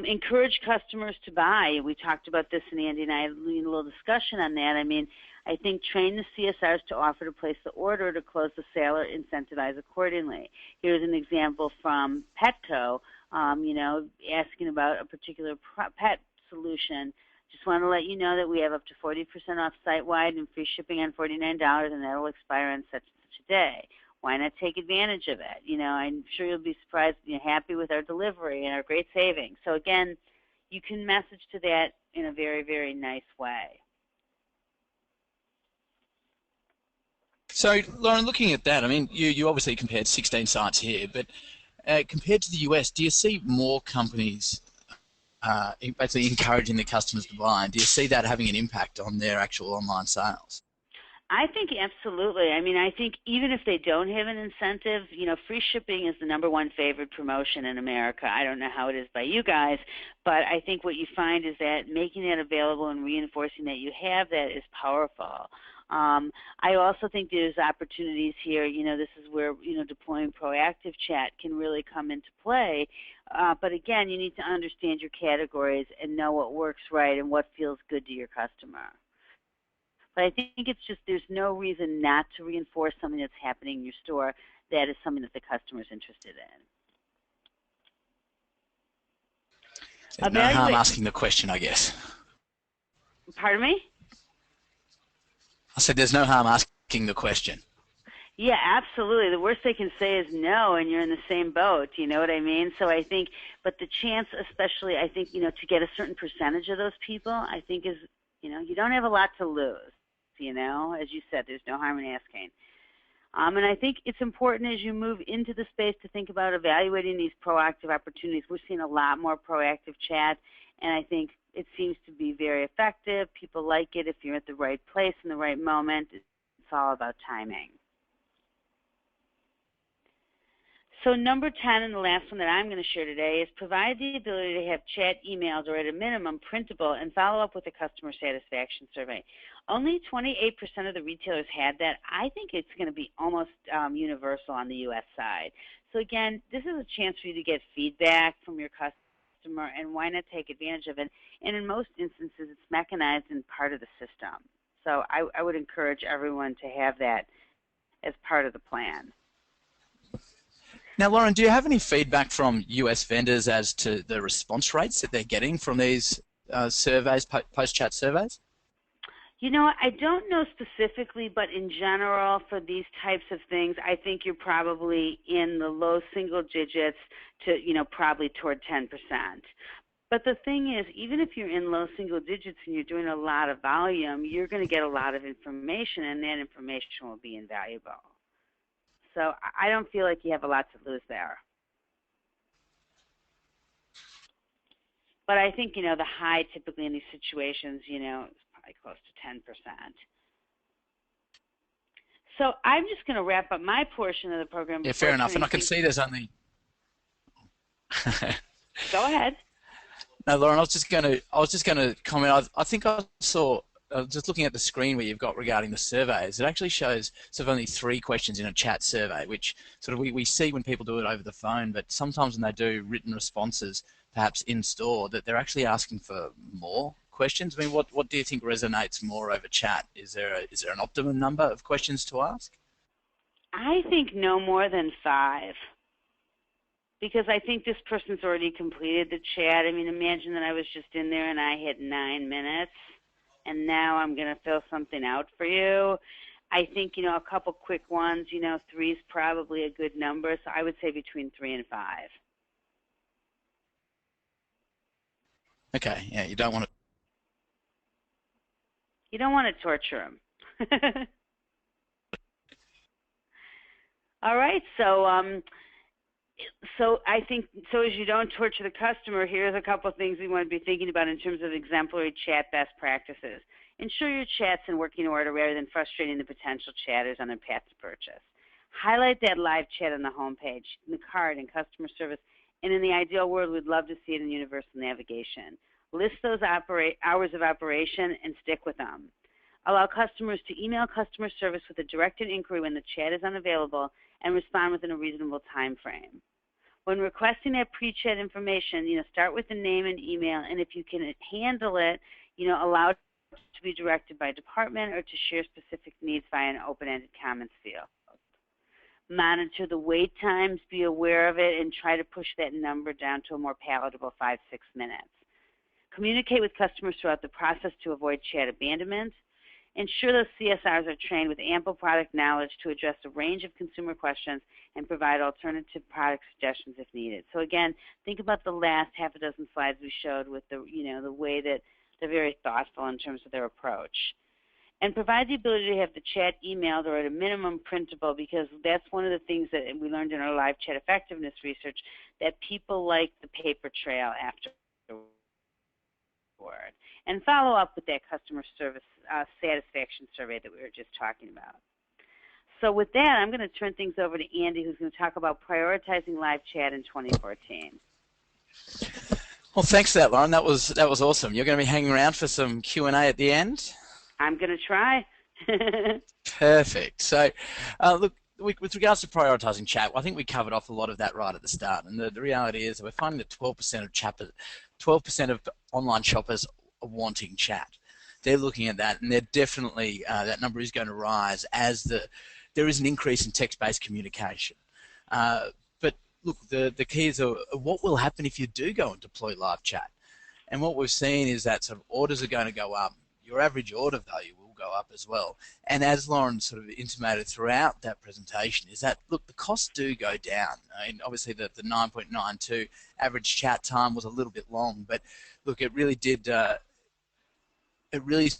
Encourage customers to buy. We talked about this, and Andy and I had a little discussion on that. I mean, I think train the CSRs to offer to place the order to close the sale or incentivize accordingly. Here's an example from Petco, you know, asking about a particular pet solution. Just want to let you know that we have up to 40% off site-wide and free shipping on $49, and that will expire on such and such a day. Why not take advantage of it? You know, I'm sure you'll be surprised and you're happy with our delivery and our great savings. So again, you can message to that in a very, very nice way. So, Lauren, looking at that, I mean, you obviously compared 16 sites here, but compared to the US, do you see more companies basically encouraging the customers to buy? And do you see that having an impact on their actual online sales? I think absolutely. I mean, I think even if they don't have an incentive, you know, free shipping is the #1 favorite promotion in America. I don't know how it is by you guys, but I think what you find is that making that available and reinforcing that you have that is powerful. I also think there's opportunities here. You know, this is where, you know, deploying proactive chat can really come into play. But again, you need to understand your categories and know what works right and what feels good to your customer. But I think it's just there's no reason not to reinforce something that's happening in your store that is something that the customer is interested in. No harm asking the question, I guess. Pardon me? I said there's no harm asking the question. Yeah, absolutely. The worst they can say is no, and you're in the same boat. You know what I mean? So I think, but the chance, especially, I think, to get a certain percentage of those people, I think is, you don't have a lot to lose. As you said, there's no harm in asking. And I think it's important as you move into the space to think about evaluating these proactive opportunities. We're seeing a lot more proactive chat, and I think it seems to be very effective. People like it if you're at the right place in the right moment. It's all about timing. So number 10, and the last one that I'm going to share today, is provide the ability to have chat emails, or at a minimum printable, and follow up with a customer satisfaction survey. Only 28% of the retailers had that. I think it's going to be almost universal on the U.S. side. So again, this is a chance for you to get feedback from your customer, and why not take advantage of it? And in most instances, it's mechanized and part of the system. So I would encourage everyone to have that as part of the plan. Now, Lauren, do you have any feedback from US vendors as to the response rates that they're getting from these surveys, post-chat surveys? I don't know specifically, but in general, for these types of things, I think you're probably in the low single digits to, probably toward 10%. But the thing is, even if you're in low single digits and you're doing a lot of volume, you're going to get a lot of information, and that information will be invaluable. So I don't feel like you have a lot to lose there. But I think, the high typically in these situations, is probably close to 10%. So I'm just going to wrap up my portion of the program. Yeah, fair enough. And I can see there's only... Go ahead. No, Lauren, I was just going to comment. I think I saw... just looking at the screen where you've got regarding the surveys, it actually shows sort of only 3 questions in a chat survey, which sort of we see when people do it over the phone, but sometimes when they do written responses, perhaps in store, that they're actually asking for more questions. I mean, what do you think resonates more over chat? Is there an optimum number of questions to ask? I think no more than 5. Because I think this person's already completed the chat. I mean, imagine that I was just in there and I had 9 minutes. And now I'm going to fill something out for you. I think, a couple quick ones, 3 is probably a good number. So I would say between 3 and 5. Okay, yeah, you don't want to... You don't want to torture them. All right, so I think, as you don't torture the customer, here's a couple of things we want to be thinking about in terms of exemplary chat best practices. Ensure your chat's in working order rather than frustrating the potential chatters on their path to purchase. Highlight that live chat on the homepage, in the card, in customer service, and in the ideal world, we'd love to see it in universal navigation. List those hours of operation and stick with them. Allow customers to email customer service with a directed inquiry when the chat is unavailable and respond within a reasonable time frame. When requesting that pre-chat information, start with the name and email, and if you can handle it, allow it to be directed by department or to share specific needs via an open-ended comments field. Monitor the wait times, be aware of it, and try to push that number down to a more palatable 5-6 minutes. Communicate with customers throughout the process to avoid chat abandonment. Ensure those CSRs are trained with ample product knowledge to address a range of consumer questions and provide alternative product suggestions if needed. So again, think about the last half a dozen slides we showed with the, the way that they're very thoughtful in terms of their approach. And provide the ability to have the chat emailed or at a minimum printable, because that's one of the things that we learned in our live chat effectiveness research, that people like the paper trail afterward. And follow up with that customer service satisfaction survey that we were just talking about. So with that, I'm going to turn things over to Andy, who's going to talk about prioritizing live chat in 2014. Well, thanks for that, Lauren. That was awesome. You're going to be hanging around for some Q&A at the end? I'm going to try. Perfect. So, look, with regards to prioritizing chat, I think we covered off a lot of that right at the start. And the reality is that we're finding that 12% of online shoppers are wanting chat. They're looking at that, and they're definitely that number is going to rise as there is an increase in text-based communication. But look, the key is what will happen if you do go and deploy live chat. And what we've seen is that sort of orders are going to go up. Your average order value will go up as well. And as Lauren sort of intimated throughout that presentation, is that, look, the costs do go down. I mean, obviously the 9.92 average chat time was a little bit long, but look, it really did, it really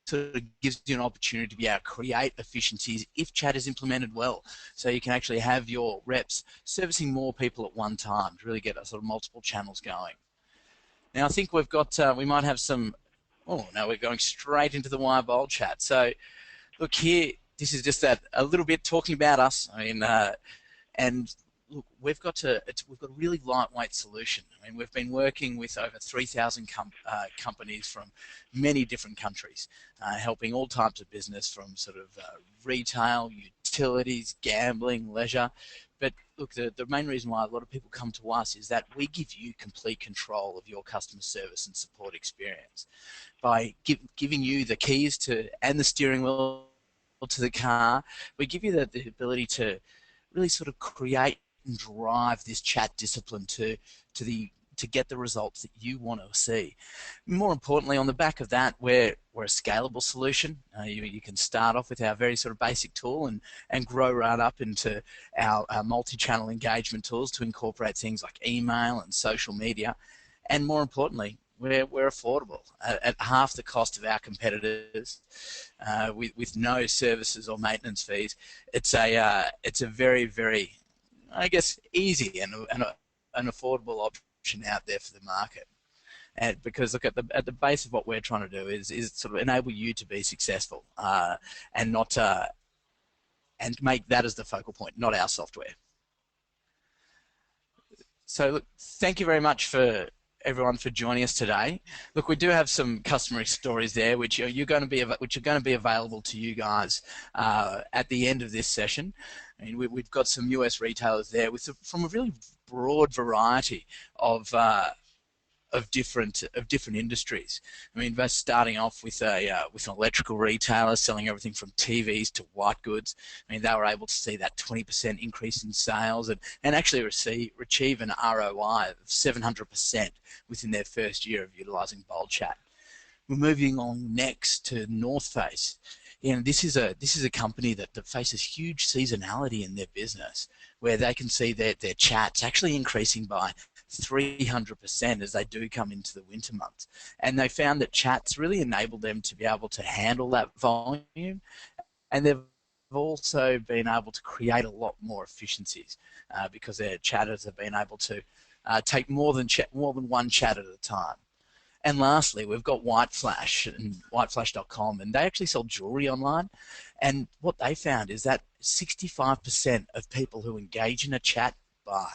sort of gives you an opportunity to be able to create efficiencies if chat is implemented well. So you can actually have your reps servicing more people at one time to really get a sort of multiple channels going. Now I think we've got, we might have some, oh, no, we're going straight into the Wire Bold chat. So look here, this is just a little bit talking about us. I mean, and look, we've got a really lightweight solution. I mean, we've been working with over 3,000 companies from many different countries, helping all types of business from sort of retail, utilities, gambling, leisure. But look, the main reason why a lot of people come to us is that we give you complete control of your customer service and support experience by giving you the keys to and the steering wheel to the car. We give you the ability to really sort of create and drive this chat discipline to get the results that you want to see. More importantly, on the back of that, we're a scalable solution. You can start off with our very sort of basic tool and grow right up into our multi-channel engagement tools to incorporate things like email and social media. And more importantly, we're affordable at half the cost of our competitors, with no services or maintenance fees. It's a very, very, I guess, easy and an affordable option out there for the market. And because look, at the base of what we're trying to do is sort of enable you to be successful, and not and make that as the focal point, not our software. So look, thank you very much for everyone for joining us today. Look, we do have some customer stories there, which are going to be available to you guys at the end of this session. I mean, we've got some US retailers there from a really broad variety of different industries. I mean, by starting off with an electrical retailer selling everything from TVs to white goods. I mean, they were able to see that 20% increase in sales and actually achieve an ROI of 700% within their first year of utilizing Bold Chat. We're moving on next to North Face. This is a company that faces huge seasonality in their business, where they can see their chats actually increasing by 300% as they do come into the winter months. And they found that chats really enabled them to be able to handle that volume, and they've also been able to create a lot more efficiencies because their chatters have been able to take more than one chat at a time. And lastly, we've got White Flash and whiteflash.com, and they actually sell jewelry online. And what they found is that 65% of people who engage in a chat buy.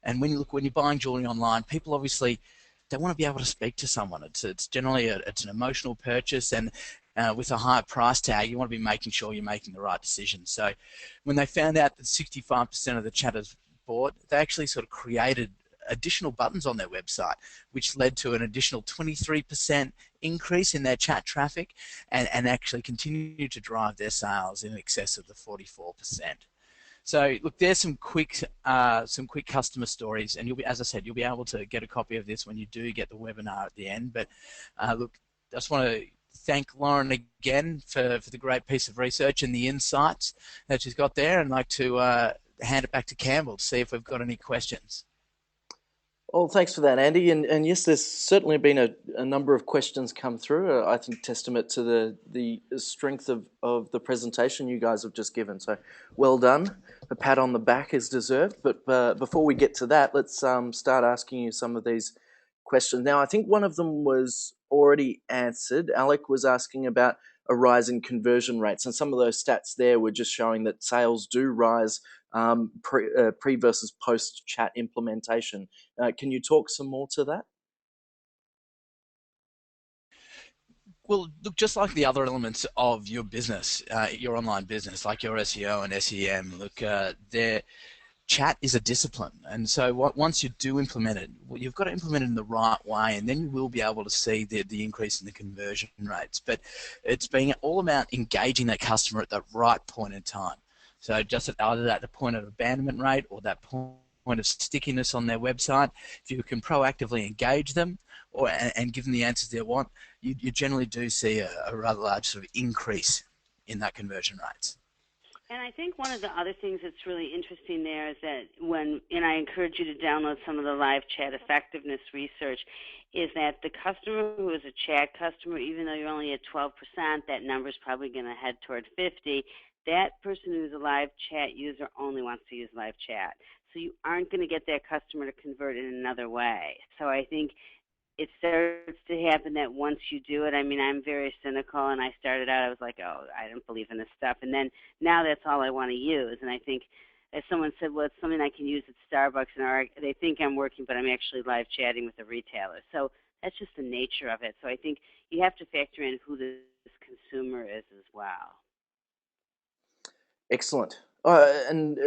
And when you're buying jewelry online, people obviously they want to be able to speak to someone. It's generally it's an emotional purchase, and with a higher price tag, you want to be making sure you're making the right decision. So when they found out that 65% of the chatters bought, they actually sort of created additional buttons on their website, which led to an additional 23% increase in their chat traffic, and actually continued to drive their sales in excess of the 44%. So look, there's some quick customer stories, and as I said, you'll be able to get a copy of this when you do get the webinar at the end. But look, I just want to thank Lauren again for the great piece of research and the insights that she's got there, and I'd like to hand it back to Campbell to see if we've got any questions. Well, thanks for that, Andy. And yes, there's certainly been a number of questions come through. I think testament to the strength of the presentation you guys have just given. So well done. A pat on the back is deserved. But before we get to that, let's start asking you some of these questions. Now, I think one of them was already answered. Alec was asking about a rise in conversion rates, and some of those stats there were just showing that sales do rise pre versus post chat implementation. Can you talk some more to that? Well, look, just like the other elements of your business, your online business, like your SEO and SEM, look, their chat is a discipline, and so once you do implement it, well, you've got to implement it in the right way, and then you will be able to see the increase in the conversion rates. But it's being all about engaging that customer at the right point in time. So just either at the point of abandonment rate or that point of stickiness on their website, if you can proactively engage them and give them the answers they want, you generally do see a rather large sort of increase in that conversion rates. And I think one of the other things that's really interesting there is that and I encourage you to download some of the live chat effectiveness research, is that the customer who is a chat customer, even though you're only at 12%, that number is probably going to head toward 50. That person who's a live chat user only wants to use live chat. So you aren't going to get that customer to convert in another way. So I think it starts to happen that once you do it, I mean, I'm very cynical, and I started out, I was like, oh, I don't believe in this stuff. And then now that's all I want to use. And I think, as someone said, well, it's something I can use at Starbucks, and they think I'm working, but I'm actually live chatting with a retailer. So that's just the nature of it. So I think you have to factor in who this consumer is as well. Excellent. And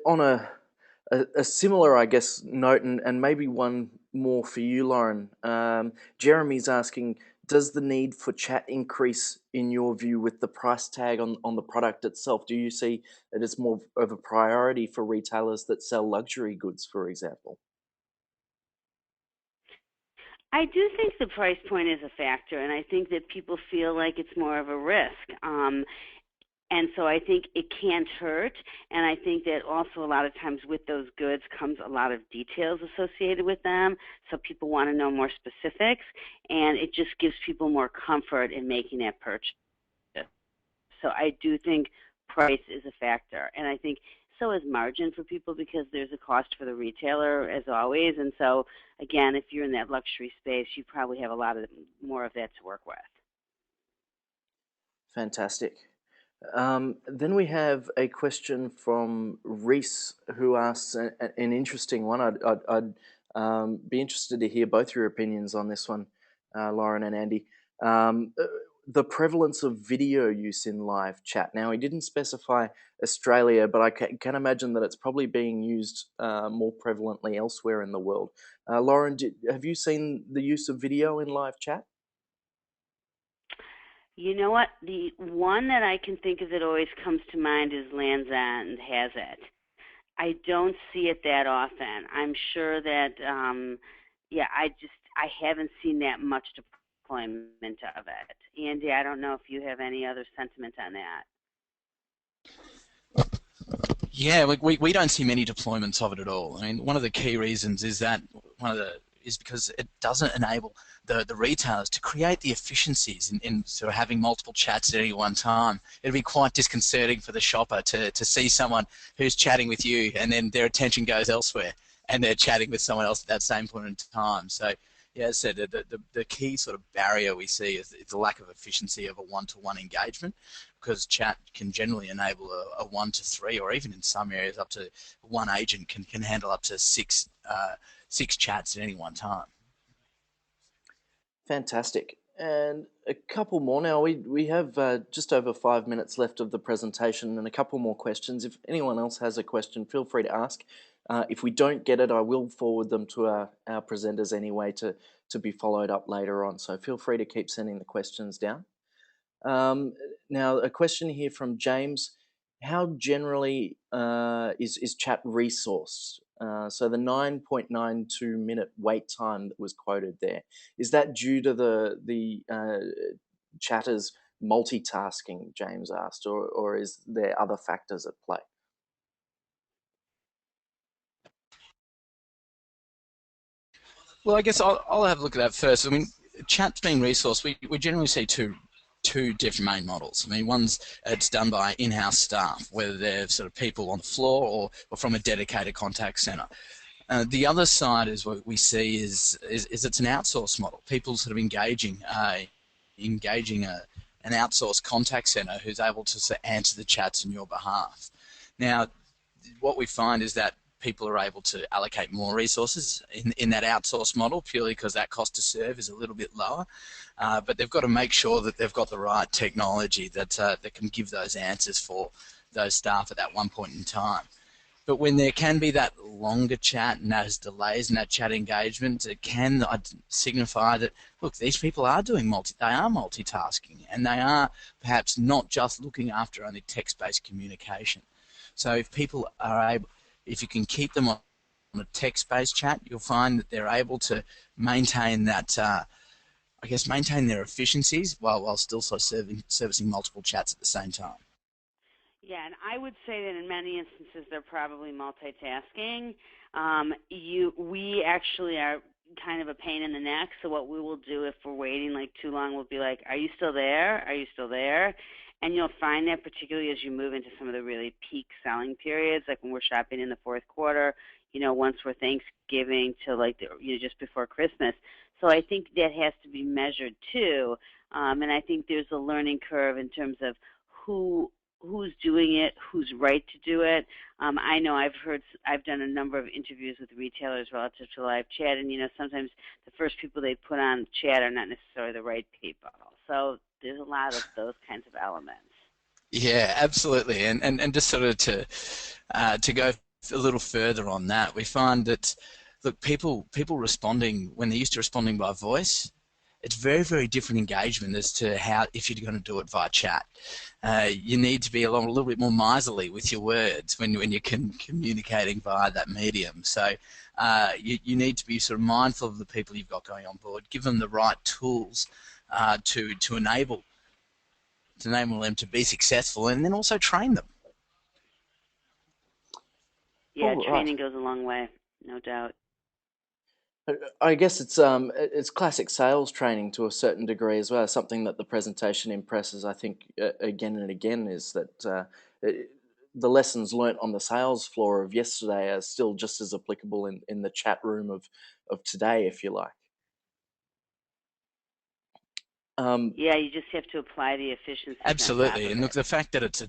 on a similar, I guess, note, and maybe one more for you, Lauren. Jeremy's asking, does the need for chat increase in your view with the price tag on the product itself? Do you see that it's more of a priority for retailers that sell luxury goods, for example? I do think the price point is a factor, and I think that people feel like it's more of a risk. And so I think it can't hurt, and I think that also a lot of times with those goods comes a lot of details associated with them, so people want to know more specifics, and it just gives people more comfort in making that purchase. So I do think price is a factor, and I think so is margin for people, because there's a cost for the retailer as always, and so again, if you're in that luxury space, you probably have a lot of more of that to work with. Fantastic. Then we have a question from Reese, who asks an interesting one. I'd be interested to hear both your opinions on this one, Lauren and Andy. The prevalence of video use in live chat. Now, he didn't specify Australia, but I can imagine that it's probably being used more prevalently elsewhere in the world. Lauren, have you seen the use of video in live chat? You know what? The one that I can think of that always comes to mind is Land's End has it. I don't see it that often. I'm sure that, I haven't seen that much deployment of it. Andy, I don't know if you have any other sentiment on that. Yeah, we don't see many deployments of it at all. I mean, one of the key reasons is because it doesn't enable the retailers to create the efficiencies in sort of having multiple chats at any one time. It'd be quite disconcerting for the shopper to see someone who's chatting with you and then their attention goes elsewhere and they're chatting with someone else at that same point in time. So, yeah, as I said, the key sort of barrier we see is the lack of efficiency of a one-to-one engagement, because chat can generally enable a 1 to 3, or even in some areas up to one agent can handle up to six chats at any one time. Fantastic. And a couple more now. We have just over 5 minutes left of the presentation, and a couple more questions. If anyone else has a question, feel free to ask. If we don't get it, I will forward them to our presenters anyway to be followed up later on. So feel free to keep sending the questions down. Now, a question here from James. How generally is chat resourced? So the 9.92 minute wait time that was quoted there, is that due to the chatters multitasking, James asked, or is there other factors at play? Well, I guess I'll have a look at that first. I mean, chat's being resourced. We generally see two different main models. I mean, one's it's done by in-house staff, whether they're sort of people on the floor or from a dedicated contact center. The other side is what we see is it's an outsourced model. People sort of engaging an outsourced contact center who's able to answer the chats on your behalf. Now, what we find is that people are able to allocate more resources in that outsourced model, purely because that cost to serve is a little bit lower. But they've got to make sure that they've got the right technology that can give those answers for those staff at that one point in time. But when there can be that longer chat and those delays in that chat engagement, it can signify that, look, these people are doing they are multitasking, and they are perhaps not just looking after only text-based communication. So if people are able, if you can keep them on a text-based chat, you'll find that they're able to maintain that I guess, maintain their efficiencies while still sort of servicing multiple chats at the same time. Yeah, and I would say that in many instances they're probably multitasking. We actually are kind of a pain in the neck. So what we will do if we're waiting like too long, we'll be like, "Are you still there? Are you still there?" And you'll find that particularly as you move into some of the really peak selling periods, like when we're shopping in the fourth quarter, once we're Thanksgiving to like just before Christmas. So I think that has to be measured too, and I think there's a learning curve in terms of who's doing it, who's right to do it. I know I've done a number of interviews with retailers relative to live chat, and sometimes the first people they put on chat are not necessarily the right people. So there's a lot of those kinds of elements. Yeah, absolutely. And just sort of to go a little further on that, we find that, look, people responding when they're used to responding by voice, it's very, very different engagement as to how if you're going to do it via chat. You need to be a little bit more miserly with your words when you're communicating via that medium. So you need to be sort of mindful of the people you've got going on board, give them the right tools to enable them to be successful, and then also train them. Yeah, All right. training goes a long way, no doubt. I guess it's classic sales training to a certain degree as well. Something that the presentation impresses, I think, again and again, is that the lessons learnt on the sales floor of yesterday are still just as applicable in the chat room of today, if you like. Yeah, you just have to apply the efficiencies on top Absolutely, of and look, it. the fact that it's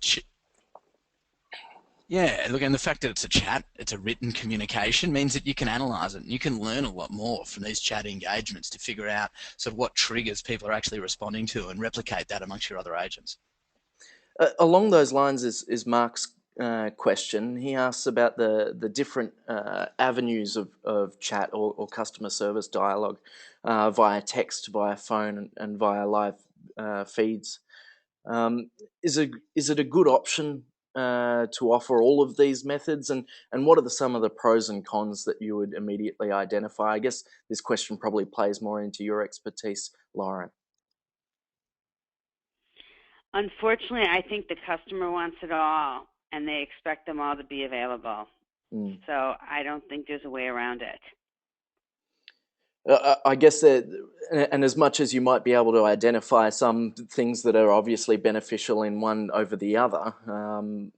and the fact that it's a chat, it's a written communication, means that you can analyze it and you can learn a lot more from these chat engagements to figure out sort of what triggers people are actually responding to and replicate that amongst your other agents. Along those lines is Mark's question. He asks about the different avenues of chat or customer service dialogue via text, via phone, and via live feeds. Is it a good option to offer all of these methods, and what are some of the pros and cons that you would immediately identify? I guess this question probably plays more into your expertise, Lauren. Unfortunately, I think the customer wants it all, and they expect them all to be available. Mm. So I don't think there's a way around it. I guess that, and as much as you might be able to identify some things that are obviously beneficial in one over the other,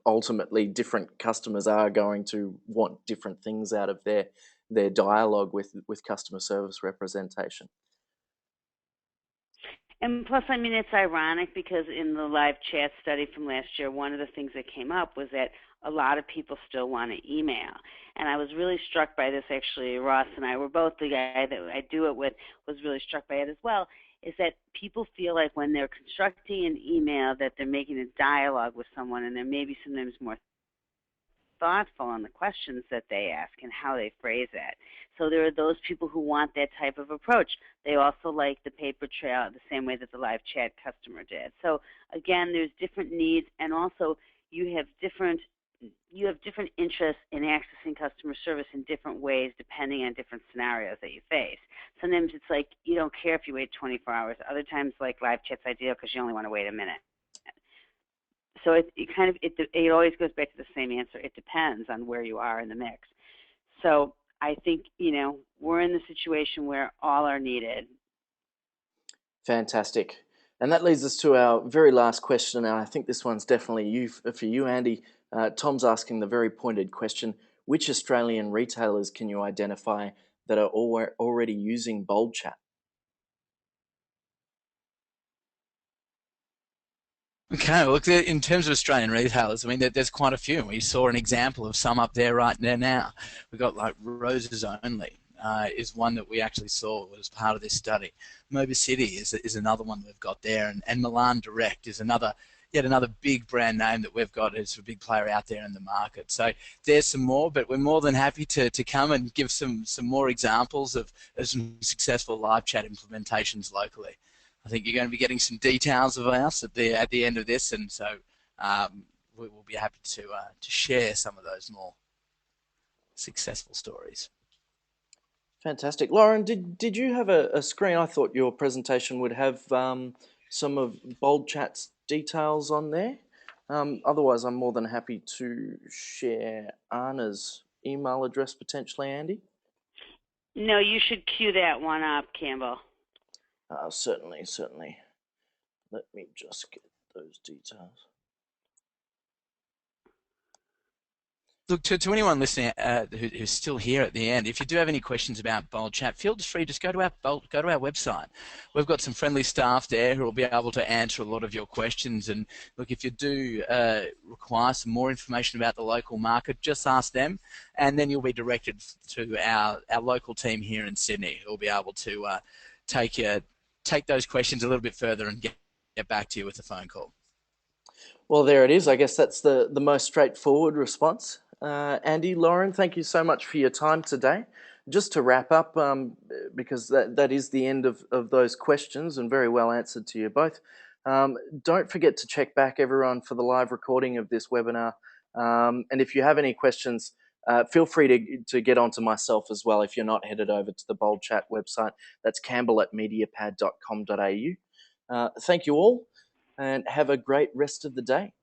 ultimately different customers are going to want different things out of their dialogue with customer service representation. And plus, I mean, it's ironic because in the live chat study from last year, one of the things that came up was that a lot of people still want to email. And I was really struck by this, actually. Ross and I were both, the guy that I do it with was really struck by it as well, is that people feel like when they're constructing an email that they're making a dialogue with someone, and they're maybe sometimes more thoughtful on the questions that they ask and how they phrase it. So there are those people who want that type of approach. They also like the paper trail the same way that the live chat customer did. So again, there's different needs, and also you have different interests in accessing customer service in different ways depending on different scenarios that you face. Sometimes it's like you don't care if you wait 24 hours. Other times, like live chat's ideal because you only want to wait a minute. So it always goes back to the same answer. It depends on where you are in the mix. So I think, we're in the situation where all are needed. Fantastic. And that leads us to our very last question. And I think this one's definitely for you, Andy. Tom's asking the very pointed question: which Australian retailers can you identify that are already using Bold Chat? Okay, look, in terms of Australian retailers, I mean, there's quite a few. We saw an example of some up there right there now. We've got like Roses Only is one that we actually saw as part of this study. Moba City is another one we've got there, and Milan Direct is yet another big brand name that we've got as a big player out there in the market. So there's some more, but we're more than happy to come and give some more examples of some successful live chat implementations locally. I think you're going to be getting some details of us at the end of this, and so we will be happy to share some of those more successful stories. Fantastic. Lauren, did you have a screen? I thought your presentation would have some of Bold Chat's details on there. Otherwise, I'm more than happy to share Anna's email address potentially, Andy. No, you should cue that one up, Campbell. Certainly, certainly. Let me just get those details. Look, to anyone listening who's still here at the end, if you do have any questions about Bold Chat, feel free, just go to our website. We've got some friendly staff there who will be able to answer a lot of your questions. And look, if you do require some more information about the local market, just ask them, and then you'll be directed to our local team here in Sydney, who will be able to take those questions a little bit further and get back to you with a phone call. Well, there it is. I guess that's the most straightforward response. Andy, Lauren, thank you so much for your time today. Just to wrap up, because that is the end of those questions and very well answered to you both. Don't forget to check back, everyone, for the live recording of this webinar. And if you have any questions, feel free to get onto myself as well if you're not headed over to the Bold Chat website. That's campbell@mediapad.com.au. Thank you all, and have a great rest of the day.